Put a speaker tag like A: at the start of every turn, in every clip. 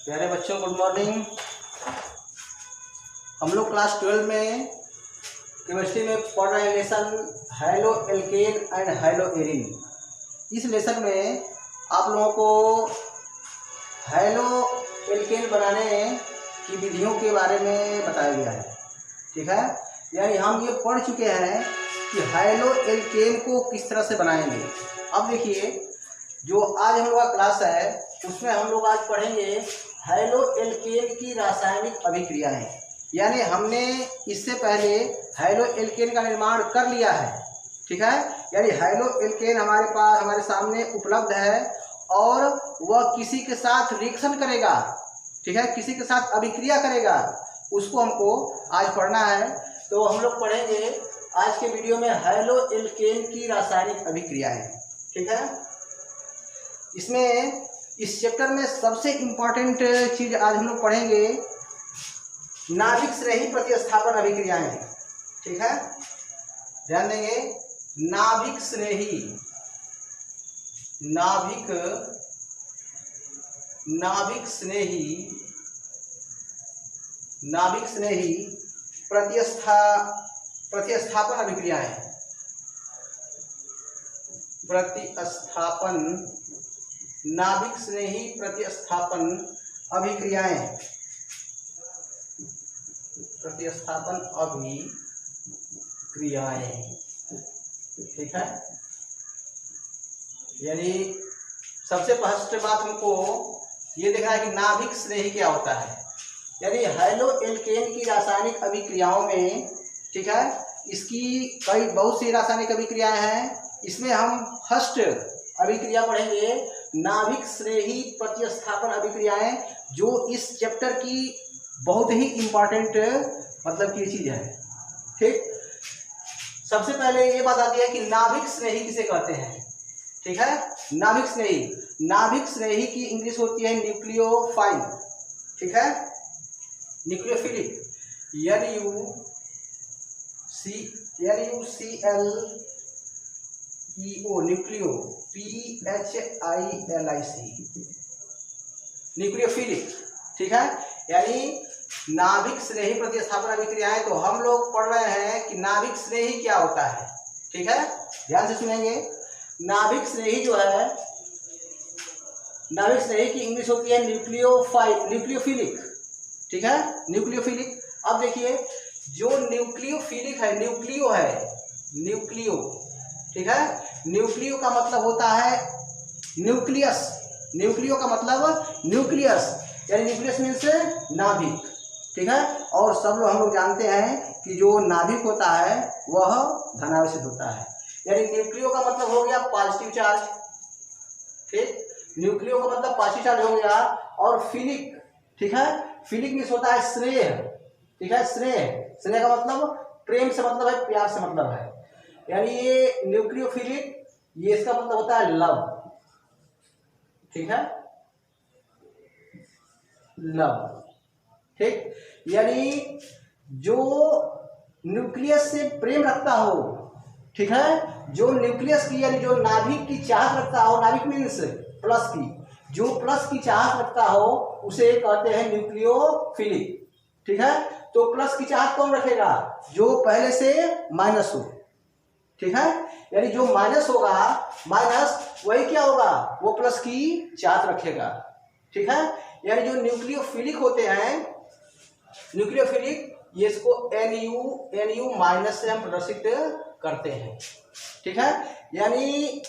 A: प्यारे बच्चों good morning. हम लोग क्लास 12 में केमिस्ट्री में पढ़ रहे हैं lesson haloalkane and haloarene. इस लेसन में आप लोगों को हैलो एल्केन बनाने की विधियों के बारे में बताया गया है। ठीक है, यानी हम ये पढ़ चुके हैं कि हैलो एल्केन को किस तरह से बनाएंगे। अब देखिए, जो आज हम लोग का क्लास है उसमें हम लोग आज पढ़ेंगे हैलो एल्केन की रासायनिक अभिक्रियाएं। यानी हमने इससे पहले हैलो एल्केन का निर्माण कर लिया है। ठीक है, यानी हैलो एल्केन हमारे पास हमारे सामने उपलब्ध है और वह किसी के साथ रिएक्शन करेगा। ठीक है, किसी के साथ अभिक्रिया करेगा, उसको हमको आज पढ़ना है। तो हम लोग पढ़ेंगे आज के वीडियो में हैलो एल्केन की रासायनिक अभिक्रियाएं। ठीक है, इसमें इस चैप्टर में सबसे इम्पॉर्टेंट चीज आज हम लोग पढ़ेंगे नाभिक श्रेणी प्रतिस्थापन अभिक्रियाएं। ठीक है, ध्यान देंगे, नाभिक श्रेणी प्रतिस्थापन अभिक्रियाएं। नाभिक श्रेणी प्रतिस्थापन अभिक्रियाएं। ठीक है, यानी सबसे फर्स्ट बात हमको ये देखना है कि नाभिक श्रेणी क्या होता है। यानी हैलो एल्केन की रासायनिक अभिक्रियाओं में, ठीक है, इसकी बहुत सी रासायनिक अभिक्रियाएं हैं। इसमें हम फर्स्ट अभिक्रिया पढ़ेंगे नाभिक श्रेणी प्रतिस्थापन अभिक्रियाएं, जो इस चैप्टर की बहुत ही इम्पॉर्टेंट मतलब की चीज है। ठीक, सबसे पहले ये बात आती है कि नाभिक श्रेणी किसे कहते हैं। ठीक है, नाभिक श्रेणी की इंग्लिश होती है न्यूक्लियोफाइल। ठीक है, nucleophilic, NuCleo, nucleo PHILIC, nucleophilic. ठीक है, यानी नाभिक श्रेणी प्रतिस्थापन अभिक्रियाएं। तो हम लोग पढ़ रहे हैं कि नाभिक श्रेणी क्या होता है। ठीक है, ध्यान से सुनेंगे। नाभिक श्रेणी जो है, नाभिक श्रेणी की इंग्लिश होती है न्यूक्लियोफिलिक। ठीक है, न्यूक्लियोफिलिक। अब देखिए, जो न्यूक्लियोफिलिक है, न्यूक्लियो। ठीक है, न्यूक्लियो का मतलब होता है न्यूक्लियस। न्यूक्लियो का मतलब न्यूक्लियस, यानी न्यूक्लियस मीन्स नाभिक। ठीक है, और सब लोग हम लोग जानते हैं कि जो नाभिक होता है वह धनावेशित होता है। यानी न्यूक्लियो का मतलब हो गया पॉजिटिव चार्ज। ठीक, न्यूक्लियो का मतलब पॉजिटिव चार्ज हो गया। और फिलिक, ठीक है, फिलिक मीन्स होता है स्नेह। ठीक है, स्नेह का मतलब प्रेम से मतलब है, प्यार से मतलब है। यानी ये न्यूक्लियोफिलिक, ये इसका मतलब होता है लव। ठीक है, लव। ठीक, यानी जो न्यूक्लियस से प्रेम रखता हो, ठीक है, जो न्यूक्लियस की यानी जो नाभिक की चाहत रखता हो, नाभिक मीन्स प्लस की, जो प्लस की चाहत रखता हो उसे कहते हैं न्यूक्लियोफिलिक। ठीक है, तो प्लस की चाहत कौन रखेगा? जो पहले से माइनस हो। ठीक है, यानी जो माइनस होगा, माइनस वही क्या होगा, वो प्लस की चाहत रखेगा। ठीक है, यानी जो न्यूक्लियोफिलिक होते हैं, न्यूक्लियोफिलिक, ये इसको NU माइनस से हम प्रदर्शित करते हैं। ठीक है, यानी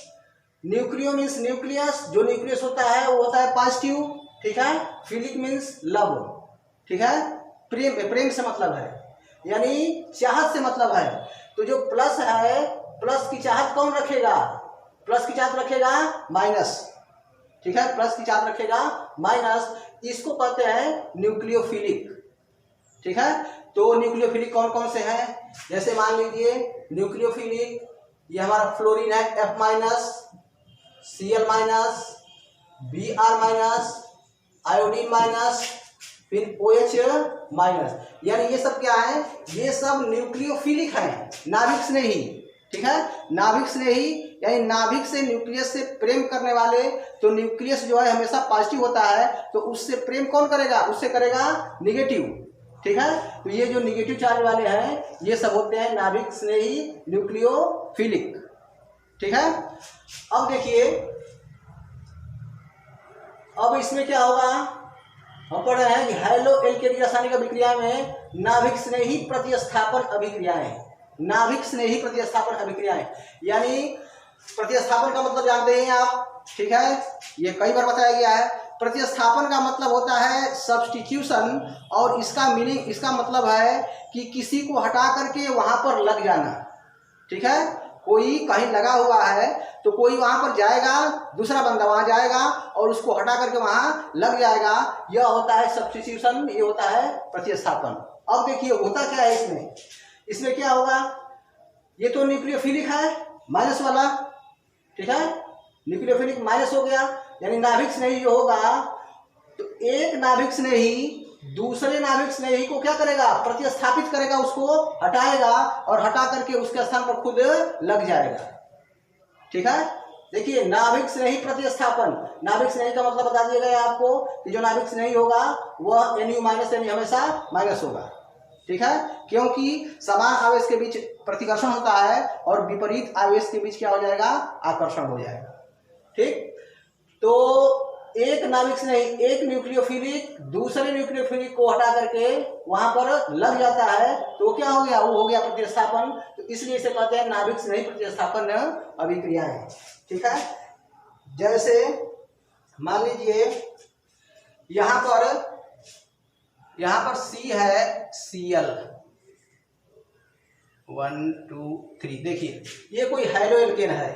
A: न्यूक्लियो मीन्स न्यूक्लियस, जो न्यूक्लियस होता है वो होता है पॉजिटिव। ठीक है, फिलिक मीन्स लव। ठीक है, प्रेम से मतलब है, यानी चाहत से मतलब है। तो जो प्लस है, प्लस की चाहत कौन रखेगा? प्लस की चाहत रखेगा माइनस। ठीक है, प्लस की चाहत रखेगा माइनस, इसको कहते हैं न्यूक्लियोफिलिक। ठीक है, तो न्यूक्लियोफिलिक कौन कौन से हैं? जैसे मान लीजिए न्यूक्लियोफिलिक, ये हमारा फ्लोरीन है F minus, Cl minus, Br minus, iodine minus, फिर OH माइनस। यानी ये सब क्या है? ये सब न्यूक्लियोफिलिक है, नाभिक श्रेणी। ठीक है, नाभिक श्रेणी यानी नाभिक से न्यूक्लियस से प्रेम करने वाले, तो न्यूक्लियस जो है हमेशा पॉजिटिव होता है, तो उससे प्रेम कौन करेगा, उससे करेगा निगेटिव। ठीक है, तो ये जो निगेटिव चार्ज वाले हैं ये सब होते हैं नाभिक स्नेही न्यूक्लियोफिलिक। ठीक है, अब देखिए, अब इसमें क्या होगा, हम पढ़ रहे हैं कि हैलो एल्केनी रासायनिक अभिक्रिया में नाभिक स्नेही प्रतिस्थापन अभिक्रियाएं, नाभिक स्नेही प्रतिस्थापन अभिक्रियाएं, यानी प्रतिस्थापन का मतलब जानते हैं आप। ठीक है, ये कई बार बताया गया है। प्रतिस्थापन का मतलब होता है सब्स्टिट्यूशन, और इसका मीनिंग, इसका मतलब है कि किसी को हटा करके वहां पर लग जाना। ठीक है, कोई कहीं लगा हुआ है तो कोई वहां पर जाएगा, दूसरा बंदा वहां जाएगा और उसको हटा करके वहां लग जाएगा, यह होता है सब्स्टिट्यूशन, ये होता है प्रतिस्थापन। अब देखिए होता क्या है इसमें, इसमें क्या होगा, ये तो न्यूक्लियोफिलिक है माइनस वाला। ठीक है, न्यूक्लियोफिलिक माइनस हो गया, यानी नाभिक स्नेही जो होगा, तो एक नाभिक स्नेही दूसरे नाभिक स्नेही को क्या करेगा, प्रतिस्थापित करेगा, उसको हटाएगा और हटा करके उसके स्थान पर खुद लग जाएगा। ठीक है, देखिए नाभिक स्नेही प्रतिस्थापन, नाभिक स्नेही का मतलब बता दिया गया आपको कि जो नाभिक स्नेही होगा वह Nu माइनस यानी हमेशा माइनस होगा। ठीक है, क्योंकि समान आवेश के बीच प्रतिकर्षण होता है और विपरीत आवेश के बीच क्या हो जाएगा, आकर्षण हो जाएगा। ठीक, तो एक नाभिक स्नेही, एक न्यूक्लियोफिलिक दूसरे न्यूक्लियोफिलिक को हटा करके वहां पर लग जाता है, तो क्या हो गया, वो हो गया प्रतिस्थापन। तो इसलिए इसे कहते हैं नाभिक स्नेही प्रतिस्थापन अभिक्रियाएं। ठीक है, जैसे मान लीजिए यहां पर C है Cl 1 2 3, देखिए ये कोई हैलो एल्केन है।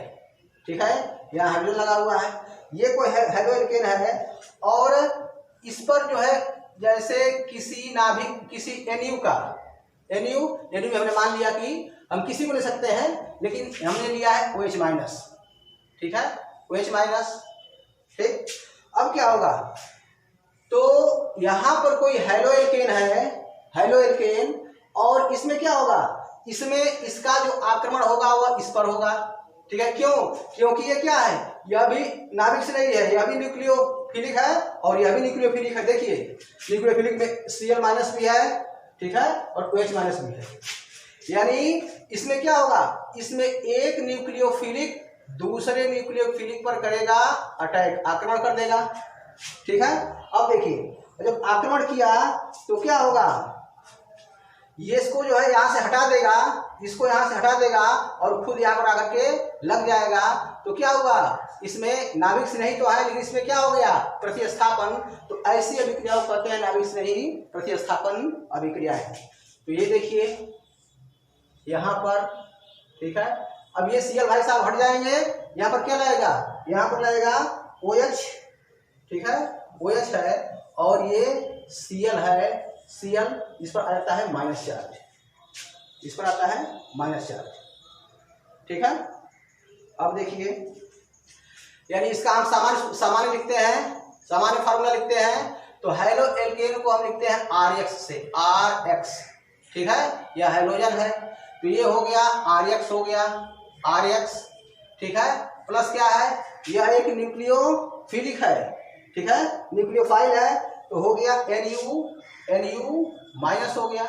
A: ठीक है, यहाँ हाइड्रोजन लगा हुआ है, ये कोई हैलो एल्केन है, और इस पर जो है जैसे किसी नाभिक, किसी Nu का, Nu में हमने मान लिया कि हम किसी को ले सकते हैं, लेकिन हमने लिया है OH माइनस। ठीक है, OH माइनस। ठीक, अब क्या होगा, तो यहां पर कोई हैलो एल्केन है, हैलो एल्केन, और इसमें क्या होगा, इसमें इसका जो आक्रमण होगा वह इस पर होगा। ठीक है, क्यों, क्योंकि ये क्या है, यह भी नाभिक से नहीं है, यह भी न्यूक्लियोफिलिक है और यह भी न्यूक्लियोफिलिक है। देखिए न्यूक्लियोफिलिक में Cl माइनस भी है, ठीक है, और OH माइनस भी है, यानी इसमें क्या होगा, इसमें एक न्यूक्लियोफिलिक दूसरे न्यूक्लियोफिलिक पर करेगा अटैक, आक्रमण कर देगा। ठीक है, अब देखिए जब आक्रमण किया तो क्या होगा, ये इसको जो है यहाँ से हटा देगा, इसको यहाँ से हटा देगा और खुद यहाँ पर आकर के लग जाएगा, तो क्या होगा, इसमें नाभिक स्नेही तो है, लेकिन इसमें क्या हो गया, प्रतिस्थापन। तो ऐसी अभिक्रिया को कहते हैं नाभिक स्नेही प्रतिस्थापन अभिक्रियाएं। तो ये देखिए यहाँ पर, ठीक है, अब ये Cl भाई साहब हट जाएंगे, यहाँ पर क्या लगेगा, यहाँ पर लगेगा OH। ठीक है, OH है और ये Cl है, Cl इस पर आ जाता है माइनस चार्ज, इस पर आता है माइनस चार्ज। ठीक है, अब देखिए, यानी इसका हम सामान्य लिखते हैं, सामान्य फार्मूला लिखते हैं, तो हैलो एल्केन को हम लिखते हैं RX से, RX। ठीक है, यह हैलोजन है, तो ये हो गया RX, हो गया RX। ठीक है, प्लस क्या है, यह एक न्यूक्लियोफिलिक है। ठीक है, न्यूक्लियोफाइल है, तो हो गया Nu माइनस, हो गया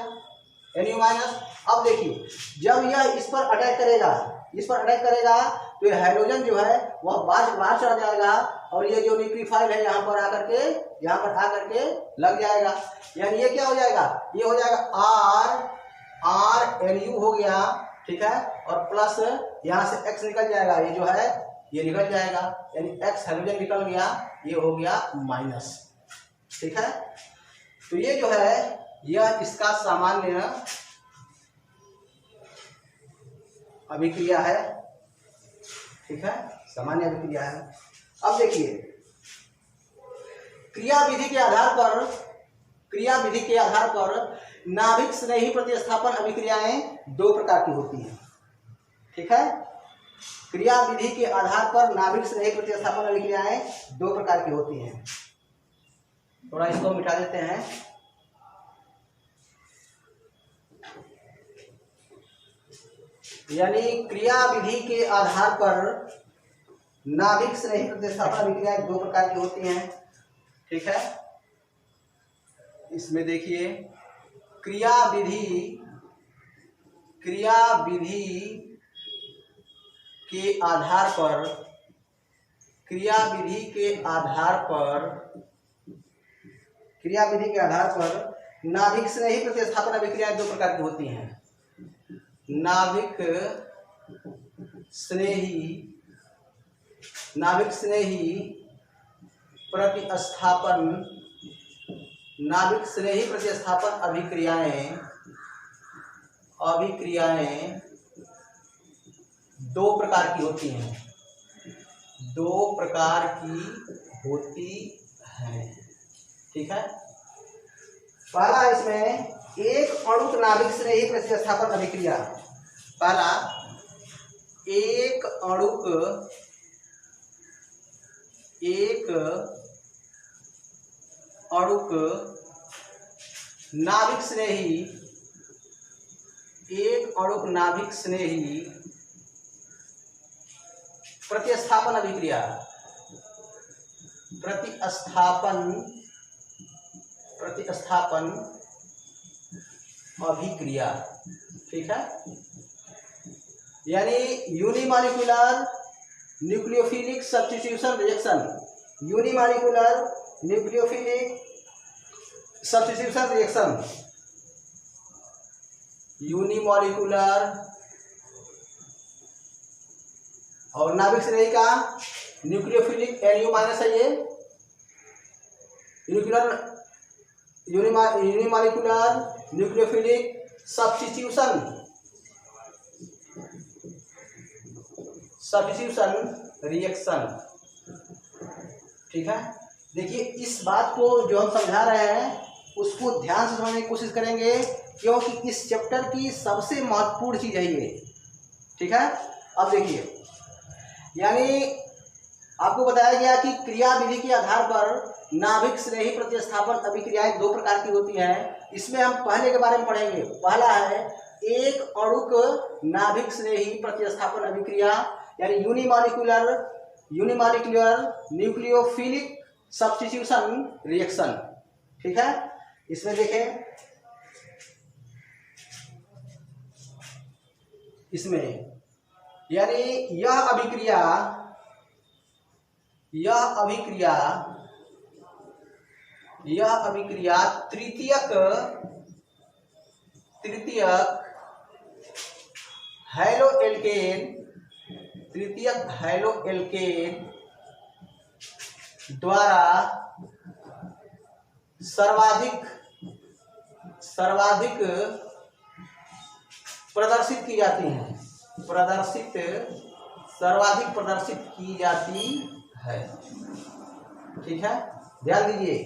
A: Nu माइनस। अब देखिए जब यह इस पर अटैक करेगा, इस पर अटैक करेगा, तो ये हाइड्रोजन जो है वह बाहर चला जाएगा और ये जो न्यूक्लियोफाइल है यहाँ पर आकर के लग जाएगा, यानी ये क्या हो जाएगा, ये हो जाएगा RNu हो गया। ठीक है, और प्लस यहाँ से X निकल जाएगा, ये जो है ये निकल जाएगा, यानी X हाइड्रोजन निकल गया, ये हो गया माइनस। ठीक है, तो ये जो है यह इसका सामान्य अभिक्रिया है। ठीक है, सामान्य अभिक्रिया है। अब देखिए क्रियाविधि के आधार पर नाभिक स्नेही प्रतिस्थापन अभिक्रियाएं दो प्रकार की होती हैं। ठीक है, क्रियाविधि के आधार पर नाभिक स्नेही प्रतिस्थापन अभिक्रियाएं दो प्रकार की होती हैं। थोड़ा इसको मिटा देते हैं। यानी क्रिया विधि के आधार पर नाभिक स्नेही प्रतिस्थापन अभिक्रियाएं दो प्रकार की होती हैं। ठीक है, इसमें देखिए क्रिया विधि के आधार पर नाभिक स्नेही प्रतिस्थापन अभिक्रियाएं दो प्रकार की होती हैं। नाभिक स्नेही प्रतिस्थापन अभिक्रियाएं दो प्रकार की होती हैं। ठीक है, पहला इसमें एक अणुक नाभिक स्नेही प्रतिस्थापन अभिक्रिया। पहला एक अणुक नाभिक स्नेही प्रतिस्थापन अभिक्रिया। ठीक है, यानी unimolecular nucleophilic substitution reaction. Unimolecular और नाभिक स्नेही का न्यूक्लियोफिलिक NU माइनस है ये। Unimolecular nucleophilic substitution reaction. ठीक है, देखिए इस बात को जो हम समझा रहे हैं उसको ध्यान से समझने की कोशिश करेंगे, क्योंकि इस चैप्टर की सबसे महत्वपूर्ण चीज है ये। ठीक है, अब देखिए, यानी आपको बताया गया कि क्रिया विधि के आधार पर नाभिक स्नेही प्रतिस्थापन अभिक्रियाएं दो प्रकार की होती हैं। इसमें हम पहले के बारे में पढ़ेंगे। पहला है एक अणुक नाभिक स्नेही प्रतिस्थापन अभिक्रिया, यानी यूनिमॉलिक्यूलर न्यूक्लियोफिलिक सब्स्टिट्यूशन रिएक्शन। ठीक है, इसमें देखें, इसमें यानी यह अभिक्रिया तृतीयक हैलोएल्केन द्वारा सर्वाधिक प्रदर्शित की जाती हैं। सर्वाधिक प्रदर्शित की जाती है। ठीक है, ध्यान दीजिए,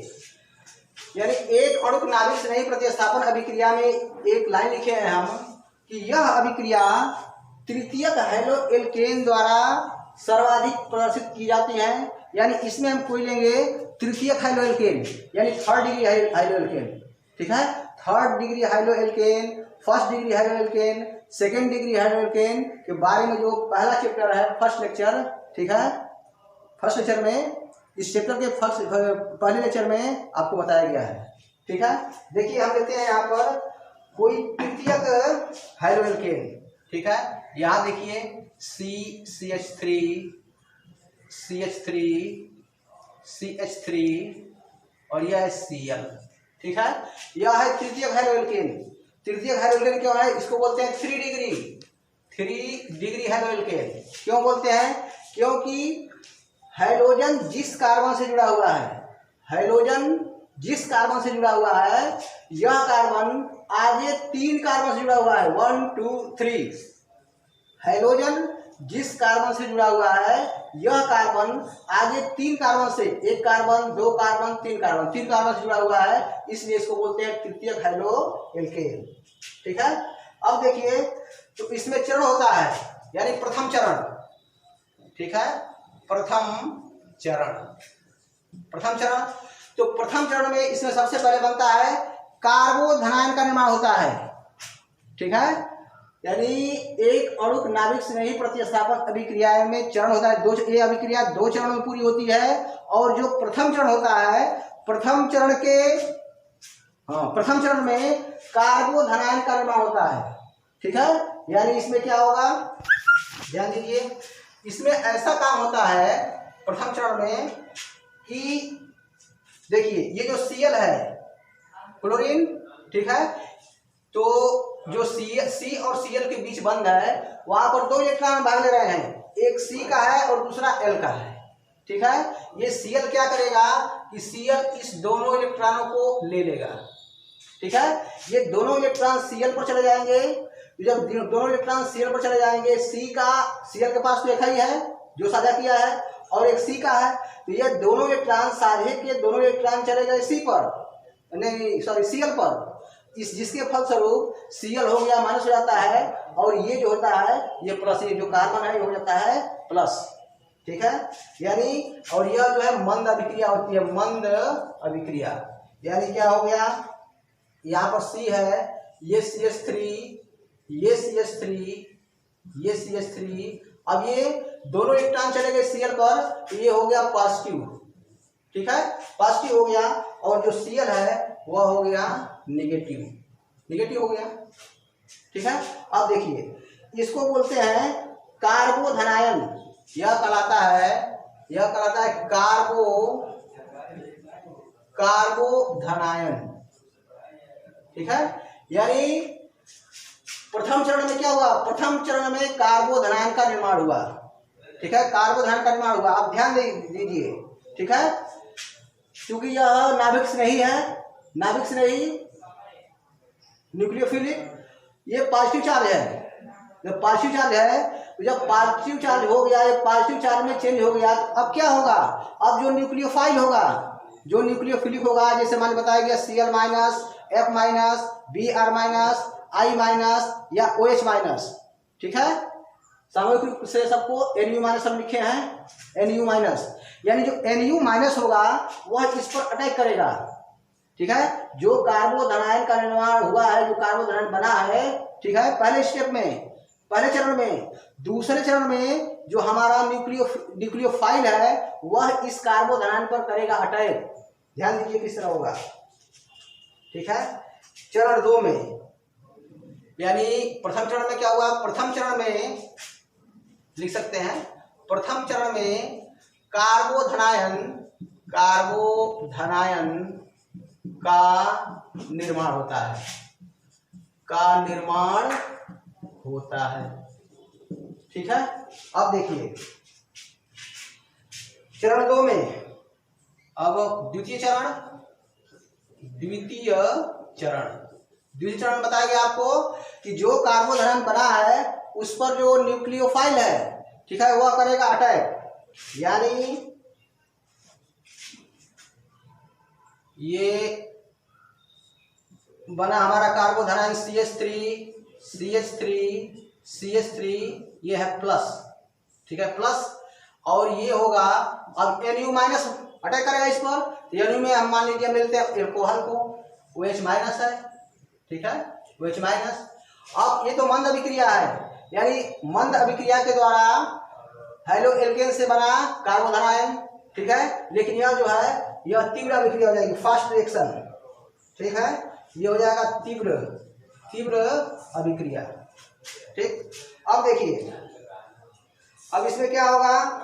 A: यानी एक अणुक नाभिक स्नेही प्रतिस्थापन अभिक्रिया में एक लाइन लिखे हैं हम कि यह अभिक्रिया तृतीयक हैलोएल्केन द्वारा सर्वाधिक प्रदर्शित की जाती है। यानी इसमें हम कोई लेंगे तृतीयक हैलोएल्केन, यानी थर्ड डिग्री हैलोएल्केन। ठीक है, third degree haloalkane, first degree haloalkane, second degree haloalkane के बारे में जो पहला चैप्टर है, फर्स्ट लेक्चर। ठीक है, फर्स्ट लेक्चर में, इस चैप्टर के पहले लेक्चर में आपको बताया गया है। ठीक है, देखिए हम लेते हैं यहाँ पर कोई तृतीयक हैलोएल्केन। ठीक है, यहाँ देखिए CH3 और यह है Cl। ठीक है, यह है तृतीयक हैलोएल्केन। तृतीयक हैलोएल्केन क्यों है? इसको बोलते हैं 3 डिग्री हैलोएल्केन। क्यों बोलते हैं? क्योंकि हाइड्रोजन जिस कार्बन से जुड़ा हुआ है, यह कार्बन आगे 3 कार्बन से जुड़ा हुआ है, 1 2 3। हाइड्रोजन जिस कार्बन से जुड़ा हुआ है, यह कार्बन आगे 3 कार्बन से, 1 कार्बन 2 कार्बन 3 कार्बन, 3 कार्बन से जुड़ा हुआ है, इसलिए इसको बोलते हैं तृतीयक हैलोएल्केन। ठीक है, अब देखिए तो इसमें चरण होता है, यानी प्रथम चरण। ठीक है, प्रथम चरण। तो प्रथम चरण में इसमें सबसे पहले बनता है कार्बोधनायन का निर्माण होता है। ठीक है, यानी एक अणुक नाभिक से नहीं प्रतिस्थापन अभिक्रिया में चरण होता है। ये अभिक्रिया 2 चरणों में पूरी होती है। और जो प्रथम चरण होता है, प्रथम चरण में कार्बोधनायन का निर्माण होता है। ठीक है, यानी इसमें क्या होगा, ध्यान दीजिए, इसमें ऐसा काम होता है प्रथम चरण में कि देखिए ये जो Cl है क्लोरीन, ठीक है, तो जो C और Cl के बीच बंध है वहां पर 2 इलेक्ट्रॉन भाग ले रहे हैं, एक C का है और दूसरा L का है। ठीक है, ये Cl क्या करेगा कि Cl इस दोनों इलेक्ट्रॉनों को ले लेगा। ठीक है, ये दोनों इलेक्ट्रॉन Cl पर चले जाएंगे। जब दोनों इलेक्ट्रॉन Cl पर चले जाएंगे, Cl के पास तो एक ही है जो साझा किया है और एक C का है, तो ये दोनों इलेक्ट्रॉन साझे के दोनों इलेक्ट्रॉन चले गए Cl पर, जिसके फलस्वरूप Cl हो गया माइनस हो जाता है और ये जो होता है ये प्लस, ये जो कार्बन है ये हो जाता है प्लस। ठीक है, यानी और यह जो है मंद अभिक्रिया होती है, मंद अभिक्रिया। यानी क्या हो गया, यहाँ पर C है, ये CH3, ये CH3, ये CH3, अब ये दोनों इलेक्ट्रॉन चले गए Cl पर, तो ये हो गया पॉजिटिव। ठीक है, पॉजिटिव हो गया और जो Cl है वह हो गया निगेटिव हो गया। ठीक है, अब देखिए इसको बोलते हैं कार्बोधनायन। यह कहलाता है कार्बोधनायन। ठीक है, यानी प्रथम चरण में क्या हुआ, प्रथम चरण में कार्बोधनायन का निर्माण हुआ। ठीक है, कार्बोधनायन का निर्माण हुआ। आप ध्यान दीजिए। ठीक है, क्योंकि यह नाभिक से नहीं न्यूक्लियोफिलिक, ये पॉजिटिव चार्ज है। जब पॉजिटिव चार्ज है तो जब पॉजिटिव चार्ज हो गया, ये पॉजिटिव चार्ज में चेंज हो गया, तो अब क्या होगा, अब जो न्यूक्लियोफाइल होगा, जो न्यूक्लियोफिलिक होगा, जैसे मैंने बताया गया Cl minus, F minus, Br minus, I minus या OH माइनस। ठीक है, सामूहिक रूप से सबको Nu माइनस हम लिखे हैं, Nu माइनस, यानी जो Nu माइनस होगा वह इस पर अटैक करेगा। ठीक है, जो कार्बोधनायन का निर्माण हुआ है, जो कार्बोधनायन बना है, ठीक है, पहले चरण में। दूसरे चरण में जो हमारा न्यूक्लियोफाइल है वह इस कार्बोधनायन पर करेगा अटैक। ध्यान दीजिए किस तरह होगा। ठीक है, चरण 2 में, यानी प्रथम चरण में क्या हुआ, प्रथम चरण में लिख सकते हैं, प्रथम चरण में कार्बोधनायन का निर्माण होता है। ठीक है, अब देखिए चरण 2 में, अब द्वितीय चरण बताया गया आपको कि जो कार्बोधनायन बना है उस पर जो न्यूक्लियोफाइल है, ठीक है, वह करेगा अटैक। यानी ये बना हमारा कार्बोधनायन CH3, ये है प्लस। ठीक है, प्लस, और ये होगा अब Nu माइनस अटैक करेगा इस पर, तो Nu में हम मान लीजिए मिलते हैं एल्कोहल को, OH माइनस है। ठीक है, OH माइनस। अब ये तो मंद अभिक्रिया है, यानी मंद अभिक्रिया के द्वारा हेलो एल्केन से बना कार्बोधनायन। ठीक है, लेकिन यह जो है यह तीव्र अभिक्रिया हो जाएगी, फास्ट रिएक्शन। ठीक है, ये हो जाएगा तीव्र अभिक्रिया। ठीक, अब देखिए, अब इसमें क्या होगा,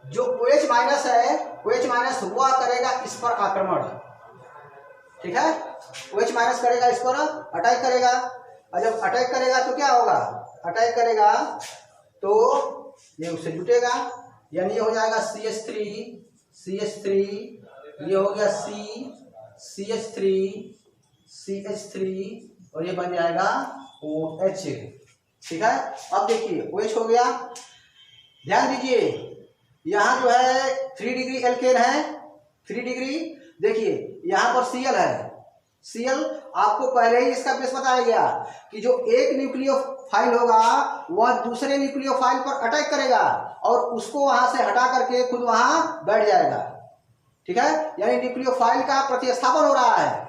A: जो OH माइनस है, OH माइनस वह करेगा इस पर आक्रमण। ठीक है, OH माइनस करेगा इस पर, अटैक करेगा, और जब अटैक करेगा तो क्या होगा, अटैक करेगा तो ये उससे जुटेगा, यानी ये हो जाएगा CH3, ये हो गया CH3 और ये बन जाएगा OH। ठीक है, अब देखिए OH हो गया। ध्यान दीजिए, यहाँ जो है 3 डिग्री एल्केन है, 3 डिग्री। देखिए यहाँ पर Cl है, Cl आपको पहले ही इसका बेस बताया गया कि जो एक न्यूक्लियोफाइल होगा वह दूसरे न्यूक्लियोफाइल पर अटैक करेगा और उसको वहां से हटा करके खुद वहां बैठ जाएगा। ठीक है, यानी न्यूक्लियोफाइल का प्रतिस्थापन हो रहा है,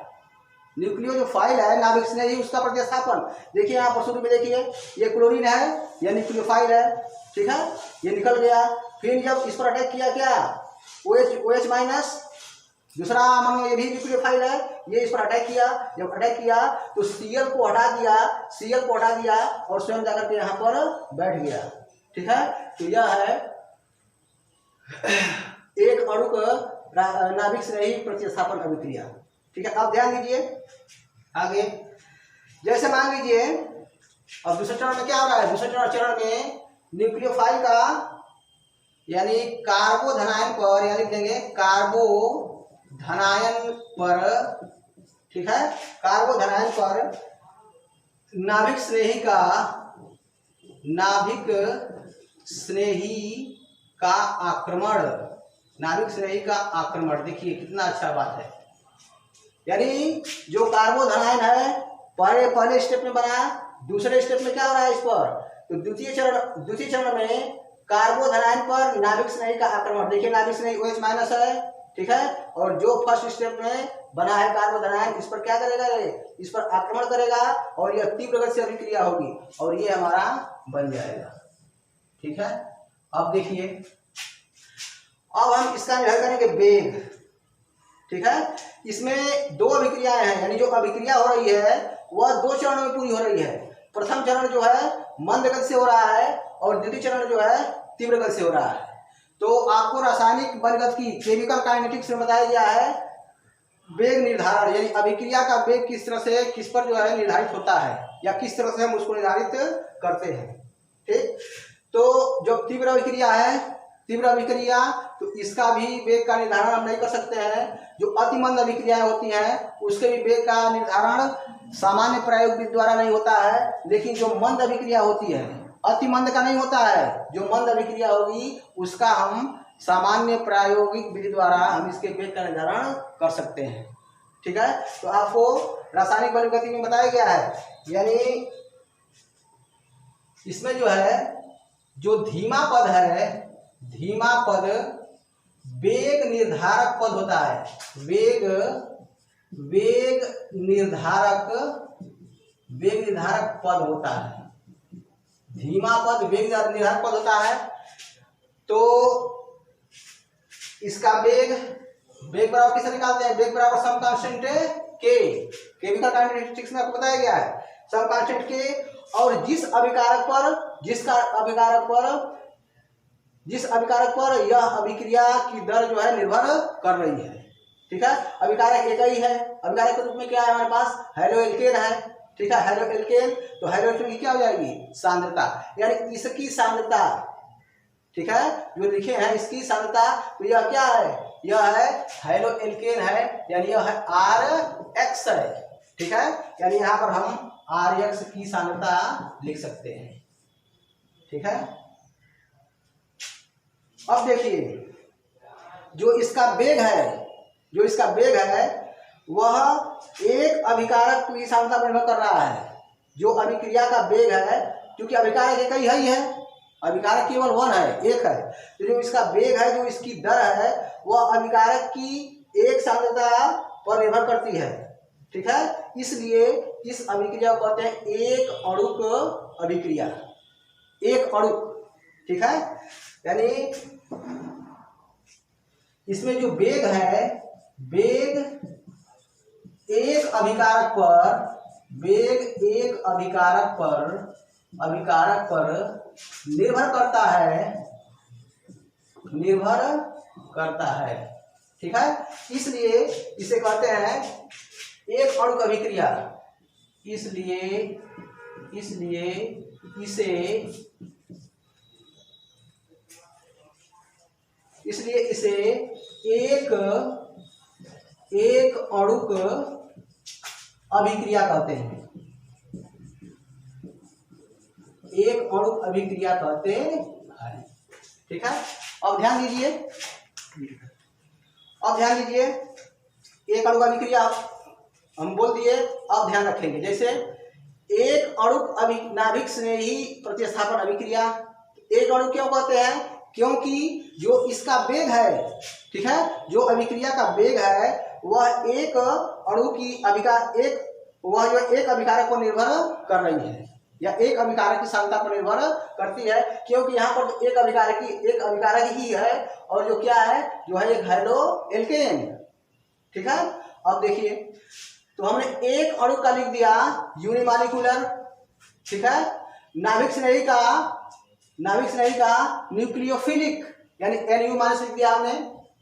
A: न्यूक्लियोफाइल है नाभिक स्नेही, उसका प्रतिस्थापन देखिए यहाँ पर शुरू में देखिए ये क्लोरीन है, ये न्यूक्लियोफाइल है, ठीक है, ये निकल गया। फिर जब इस पर अटैक किया क्या OH माइनस, दूसरा मानो ये भी न्यूक्लियोफाइल है, ये इस पर अटैक किया, जब अटैक किया तो Cl को हटा दिया और स्वयं जाकर के यहाँ पर बैठ गया, ठीक है। तो यह है एक अणु नाभिक स्नेही प्रतिस्थापन अभिक्रिया, ठीक है। अब ध्यान दीजिए आगे, जैसे मान लीजिए अब दूसरे चरण में क्या हो रहा है, दूसरे चरण में न्यूक्लियोफाइल का यानी कार्बोधनायन पर, यानी लिखेंगे कार्बोधनायन पर, ठीक है, कार्बोधनायन पर नाभिक स्नेही का आक्रमण, देखिए कितना अच्छा बात है। यानी जो कार्बोधनायन है पहले स्टेप में बना, दूसरे स्टेप में क्या हो रहा है इस पर, तो द्वितीय चरण में कार्बोधनायन पर नाभिक स्नेही का आक्रमण, देखिए नाभिक स्नेही OH माइनस है, ठीक है, और जो फर्स्ट स्टेप में बना है कार्बोधनायन, इस पर क्या करेगा, इस पर आक्रमण करेगा और यह तीव्र गति से अभिक्रिया होगी और ये हमारा बन जाएगा, ठीक है। अब देखिए, अब हम इसका निर्धारण करेंगे वेग, ठीक है। इसमें दो अभिक्रियाएं हैं, यानी जो अभिक्रिया हो रही है वह दो चरणों में पूरी हो रही है। प्रथम चरण जो है मंद गति से हो रहा है और द्वितीय चरण जो है तीव्र गति से हो रहा है। तो आपको रासायनिक बलगतिकी केमिकल काइनेटिक्स में बताया गया है वेग निर्धारण, यानी अभिक्रिया का वेग किस तरह से किस पर जो है निर्धारित होता है या किस तरह से हम उसको निर्धारित करते हैं, ठीक। तो जो तीव्र अभिक्रिया तो इसका भी वेग का निर्धारण हम नहीं कर सकते हैं। जो अतिमंद अभिक्रियाएं होती हैं उसके भी वेग का निर्धारण सामान्य प्रायोगिक विधि द्वारा नहीं होता है, लेकिन जो मंद अभिक्रिया होती है, अतिमंद का नहीं होता है, जो मंद अभिक्रिया होगी उसका हम सामान्य प्रायोगिक विधि द्वारा हम इसके वेग का निर्धारण कर सकते हैं, ठीक है। तो आपको रासायनिक बलगतिकी में बताया गया है, यानी इसमें जो है जो धीमा पद है, धीमा पद वेग निर्धारक पद होता है, वेग निर्धारक पद होता है, धीमा पद वेग निर्धारक पद होता है। तो इसका वेग बराबर किसे निकालते हैं, वेग बराबर सम कांस्टेंट के, केमिकल काइनेटिक्स में आपको बताया गया है सम कांस्टेंट के, और जिस अभिकारक पर यह अभिक्रिया की दर जो है निर्भर कर रही है, ठीक है। अभिकारक एक ही है, अभिकारक के रूप में क्या है हमारे पास, हेलोएल्केन है, ठीक है, हेलोएल्केन। तो हेलोएल्केन की क्या हो जाएगी, सांद्रता, यानी इसकी सांद्रता, ठीक है, जो लिखे हैं इसकी सांद्रता, तो यह क्या है, यह है हेलोएल्केन है, यानी यह है RX है, ठीक है, यानी यहाँ पर हम RX की सांद्रता लिख सकते हैं, ठीक है। अब देखिए जो इसका वेग है वह एक अभिकारक की सांद्रता पर निर्भर कर रहा है। जो अभिक्रिया का वेग है, क्योंकि अभिकारक एक ही है, अभिकारक केवल वन है, एक है, तो जो इसका वेग है, जो इसकी दर है, वह अभिकारक की एक सांद्रता पर निर्भर करती है, ठीक है। इसलिए इस अभिक्रिया को कहते हैं एक अणुक अभिक्रिया, एक अणुक, ठीक है। यानी इसमें जो वेग है, वेग एक अभिकारक पर निर्भर करता है, ठीक है। इसलिए इसे कहते हैं एक अणुक अभिक्रिया, इसलिए इसे एक अणुक अभिक्रिया कहते हैं, एक अणुक अभिक्रिया कहते हैं, ठीक है। अब ध्यान दीजिए एक अणुक अभिक्रिया हम बोल दिए, अब ध्यान रखेंगे। जैसे एक अणुक नाभिक स्नेही प्रतिस्थापन अभिक्रिया, एक अणुक क्यों कहते हैं, क्योंकि जो इसका वेग है, ठीक है, जो अभिक्रिया का वेग है वह एक अणु की वह जो एक अभिकारक पर निर्भर कर रही है या एक अभिकारक की सांद्रता पर निर्भर करती है, क्योंकि यहाँ पर तो एक अभिकारक ही है और जो क्या है जो है एक हेलो एल्केन। ठीक है, अब देखिए तो हमने एक अणु का लिख दिया यूनिमॉलिक्यूलर। ठीक है, नाभिक स्नेही का न्यूक्लियोफिलिक यानी NU माइनस लिख दिया हमने।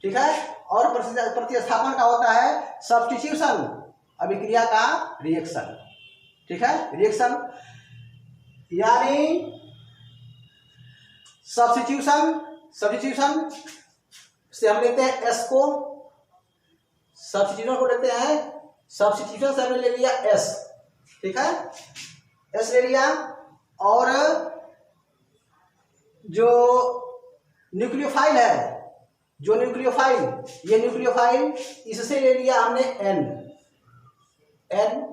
A: ठीक है, और प्रतिस्थापन का होता है सब्स्टिट्यूशन, अभिक्रिया का रिएक्शन। ठीक है, रिएक्शन यानी सब्स्टिट्यूशन से हम लेते हैं S को, सब्स्टिट्यूशन से हमने ले लिया S। ठीक है, S ले लिया और जो न्यूक्लियोफाइल है, ये न्यूक्लियोफाइल इससे ले लिया हमने N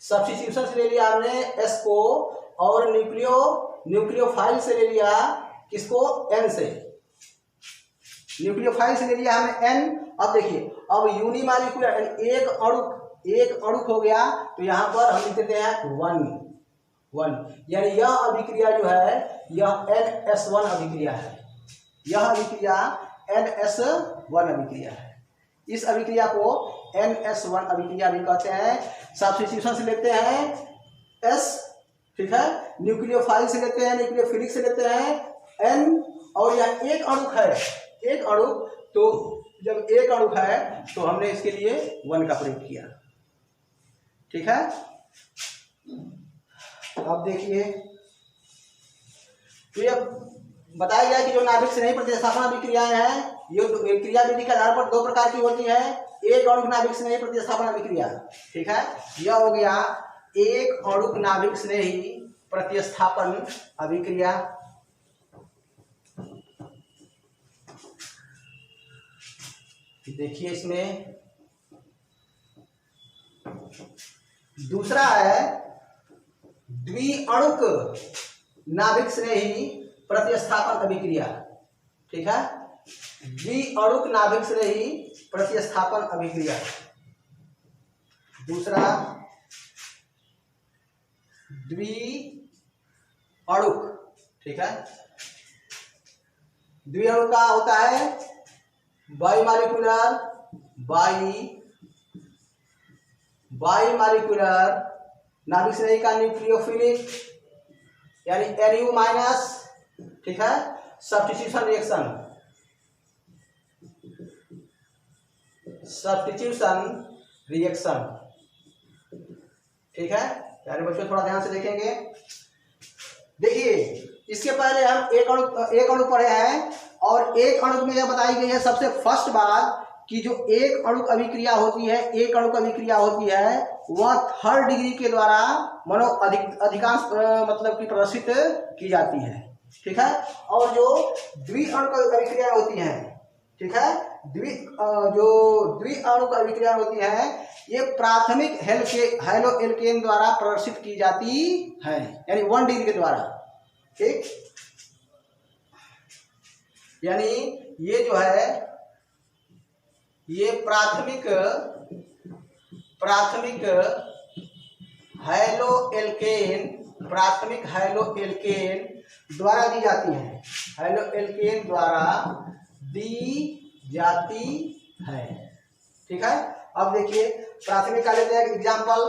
A: सब्स्टिट्यूशन से ले लिया हमने S को और न्यूक्लियोफाइल से ले लिया किसको, N से, न्यूक्लियोफाइल से ले लिया हमने N। अब देखिए अब यूनिमॉलिक्यूलर एक अणु हो गया तो यहाँ पर हम लिख देते हैं 1 यानी यह अभिक्रिया जो है यह NS1 अभिक्रिया है, यह अभिक्रिया NS1 अभिक्रिया है। इस अभिक्रिया को NS1 अभिक्रिया भी कहते हैं। सब्स्टिट्यूशन से लेते हैं S, ठीक है, न्यूक्लियोफाइल से लेते हैं, न्यूक्लियोफिलिक से लेते हैं N, और यह एक अणु तो जब एक अणु है तो हमने इसके लिए 1 का प्रयोग किया। ठीक है, अब देखिए तो यह बताया गया कि जो नाभिक स्नेही प्रतिस्थापन अभिक्रियाएं हैं ये क्रिया विधि के आधार पर 2 प्रकार की होती है। एक अणुक नाभिक स्नेही प्रतिस्थापन अभिक्रिया, ठीक है, यह हो गया एक अणुक नाभिक स्नेही प्रतिस्थापन अभिक्रिया। देखिए इसमें दूसरा है द्विअणुक नाभिक स्नेही प्रतिस्थापन अभिक्रिया। ठीक है, द्विअणुक नाभिक स्नेही प्रतिस्थापन अभिक्रिया। दूसरा द्विअणुक, ठीक है, द्विअणुक का होता है बाईमॉलिक्यूलर नाभिक स्नेही का न्यूक्लियोफिलिक यानी NU माइनस, ठीक है, सब्स्टिट्यूशन रिएक्शन। ठीक है प्यारे बच्चों, थोड़ा ध्यान से देखेंगे। देखिए इसके पहले हम एक अणु पढ़े हैं और एक अणु में यह बताई गई है सबसे फर्स्ट बात कि जो एक अणुक अभिक्रिया होती है वह 3rd डिग्री के द्वारा अधिकांश मतलब कि प्रदर्शित की जाती है। ठीक है, और जो द्विअणुक अभिक्रिया होती हैं, ठीक है, जो द्विअणुक अभिक्रिया होती है ये प्राथमिक हेलो एल्केन द्वारा प्रदर्शित की जाती है यानी 1 डिग्री के द्वारा। ठीक, यानी ये जो है ये प्राथमिक हेलो एल्केन द्वारा दी जाती है, हेलो एल्केन द्वारा दी जाती है। ठीक है, अब देखिए प्राथमिक का लेते हैं एग्जाम्पल।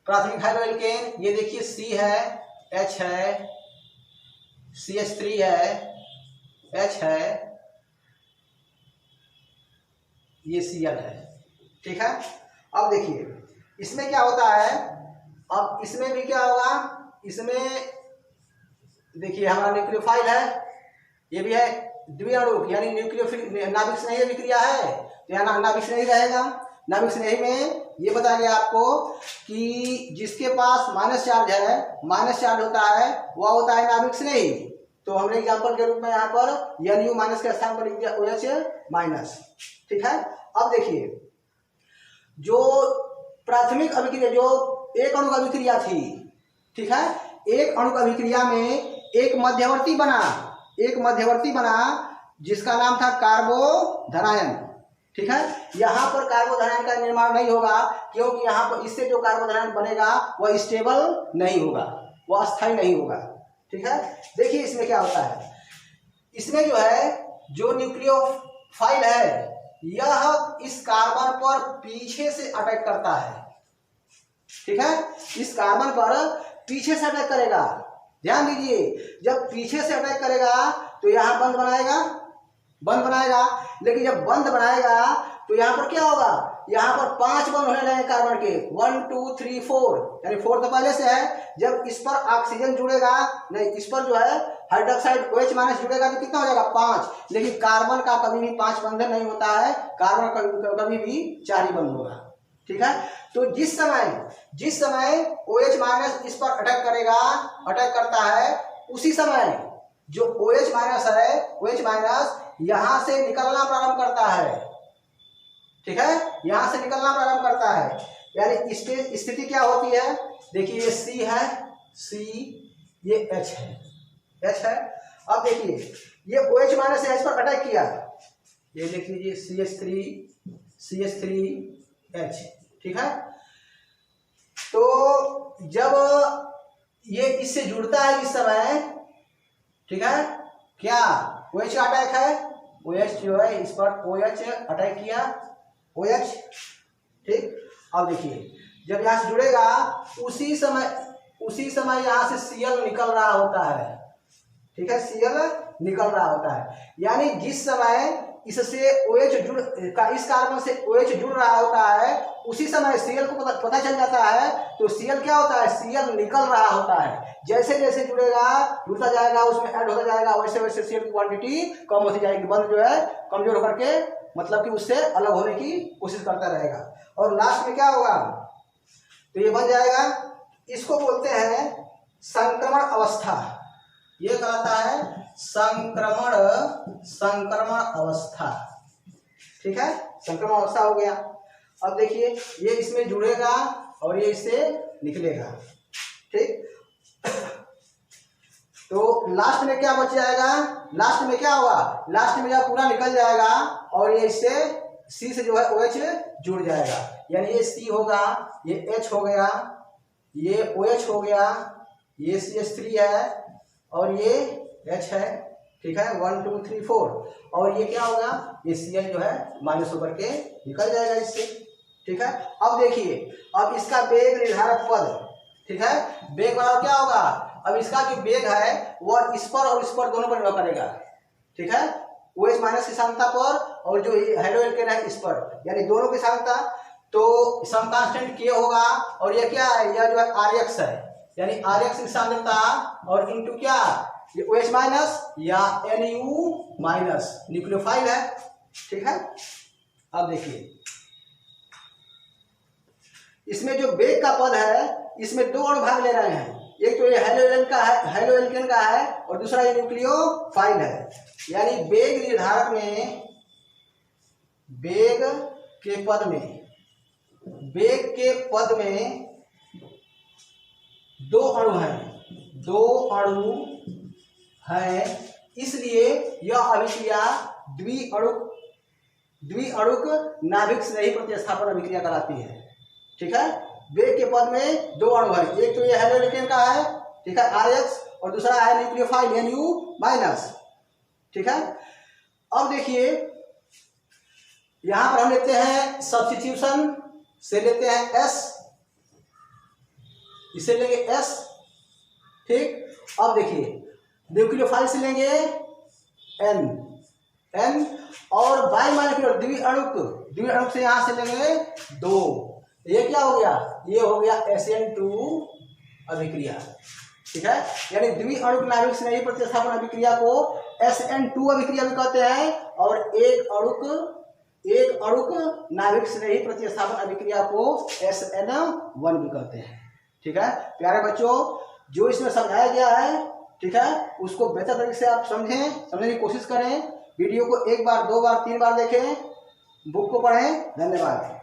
A: प्राथमिक हेलो एल्केन, ये देखिए C है, H है, CH3 है, H है, ये Cl है। ठीक है, अब देखिए इसमें क्या होता है, अब इसमें भी क्या होगा, इसमें देखिए हमारा न्यूक्लियोफाइल है, ये भी है द्विअणुक यानी न्यूक्लियोफिलिक नाभिक स्नेही अभिक्रिया है तो यहाँ नाभिक स्नेही रहेगा। नाभिक स्नेही में ये बताया गया आपको कि जिसके पास माइनस चार्ज होता है वह होता है नाभिक स्नेही। तो हमने एग्जांपल के रूप में यहाँ पर NU माइनस के स्थान पर लिख दिया OH माइनस। ठीक है, अब देखिए जो प्राथमिक अभिक्रिया जो एक अणुक अभिक्रिया थी, ठीक है, एक अणुक अभिक्रिया में एक मध्यवर्ती बना जिसका नाम था कार्बोधनायन। ठीक है। यहाँ पर कार्बोधारायन का निर्माण नहीं होगा, क्योंकि यहाँ पर इससे जो कार्बोधारायन बनेगा वह स्टेबल नहीं होगा, वह अस्थायी नहीं होगा। ठीक है। देखिए इसमें क्या होता है, इसमें जो है जो न्यूक्लियोफाइल है यह इस कार्बन पर पीछे से अटैक करता है। ठीक है, इस कार्बन पर पीछे से अटैक करेगा। ध्यान दीजिए, जब पीछे से अटैक करेगा तो यहाँ बंद बनाएगा, लेकिन जब बंद बनाएगा तो यहाँ पर क्या होगा, यहाँ पर 5 बंद होने लगेंगे कार्बन के, 1 2 3 4, यानी 4 तो पहले से है। जब इस पर ऑक्सीजन जुड़ेगा, नहीं इस पर जो है हाइड्रोक्साइड OH- जुड़ेगा तो कितना हो जाएगा 5, लेकिन कार्बन का कभी भी 5 बंधन नहीं होता है, कार्बन का कभी भी 4 ही बंद होगा। ठीक है। तो जिस समय OH- इस पर अटैक करता है, उसी समय जो OH- है, OH- यहां से निकलना प्रारंभ करता है। ठीक है, यहां से निकलना प्रारंभ करता है, यानी स्थिति क्या होती है, देखिए ये C है, C, ये H है। अब देखिए ये OH- से H पर अटैक किया, ये देख लीजिए CH3H। ठीक है। तो जब ये इससे जुड़ता है इस समय, ठीक है, क्या OH का अटैक है, OH जो है इस पर OH अटैक किया, OH। ठीक। अब देखिए जब यहाँ से जुड़ेगा उसी समय यहाँ से Cl निकल रहा होता है। ठीक है, Cl निकल रहा होता है, यानी जिस समय इससे इस कार्बन से OH जुड़ रहा होता है, उसी समय Cl को पता चल जाता है। तो Cl क्या होता है, Cl निकल रहा होता है। जैसे जैसे जुड़ता जाएगा, उसमें ऐड होता जाएगा, वैसे वैसे Cl की क्वांटिटी कम होती जाएगी, बंद जो है कमजोर होकर के मतलब कि उससे अलग होने की कोशिश करता रहेगा, और लास्ट में क्या होगा, तो ये बन जाएगा। इसको बोलते हैं संक्रमण अवस्था, ये कहलाता है संक्रमण अवस्था। ठीक है, संक्रमण अवस्था हो गया। अब देखिए ये इसमें जुड़ेगा और ये इससे निकलेगा। ठीक। तो लास्ट में क्या बच जाएगा, लास्ट में क्या होगा, लास्ट में जब पूरा निकल जाएगा और ये इससे C से जो है OH जुड़ जाएगा, यानी ये C होगा, ये H हो गया, ये OH हो गया, ये CH3 है और ये H है। ठीक है, 1 2 3 4, और ये क्या होगा, ये Cl जो है माइनस होकर के निकल जाएगा इससे। ठीक है। अब देखिए, अब इसका वेग निर्धारक पद, ठीक है, वेग बराबर क्या होगा, अब इसका जो वेग है वह इस पर और इस पर दोनों पर निर्भर करेगा। ठीक है, OH- की सांद्रता पर और जो हाइड्रोएल्केन है इस पर, यानी दोनों की सांद्रता। तो सम कांस्टेंट K होगा, और ये क्या है, यह जो है RX है, यानी RX की सांद्रता और इनटू क्या, ये OH- या Nu- न्यूक्लियोफाइल है। ठीक है। अब देखिए इसमें जो वेग का पद है, इसमें 2 अणु भाग ले रहे हैं, एक तो ये हेलोएल्केन का है और दूसरा ये न्यूक्लियोफाइल है, यानी वेग निर्धारक में वेग के पद में 2 अणु हैं, इसलिए यह अभिक्रिया द्विअणुक नाभिक स्नेही प्रतिस्थापन अभिक्रिया कराती है। ठीक है, वेग के पद में 2 अणु है, एक तो ये हेलोएल्केन का है, ठीक है, RX, और दूसरा है न्यूक्लियोफाइल Nu-। ठीक है। अब देखिए यहां पर हम लेते हैं सब्स्टिट्यूशन से, लेते हैं S, इसे लेंगे S। ठीक। अब देखिए न्यूक्लियोफाइल से लेंगे N, और बाइमॉलिक्यूलर द्विअणुक से यहां से लेंगे 2। ये क्या हो गया, ये हो गया SN2 अभिक्रिया। ठीक है, यानी द्विअणुक नाभिक स्नेही प्रतिस्थापन अभिक्रिया को SN2 अभिक्रिया भी कहते हैं, और एक अणुक नाभिक स्नेही प्रतिस्थापन अभिक्रिया को SN1 भी कहते हैं। ठीक है प्यारे बच्चों, जो इसमें समझाया गया है, ठीक है, उसको बेहतर तरीके से आप समझने की कोशिश करें। वीडियो को 1 बार 2 बार 3 बार देखें, बुक को पढ़ें। धन्यवाद।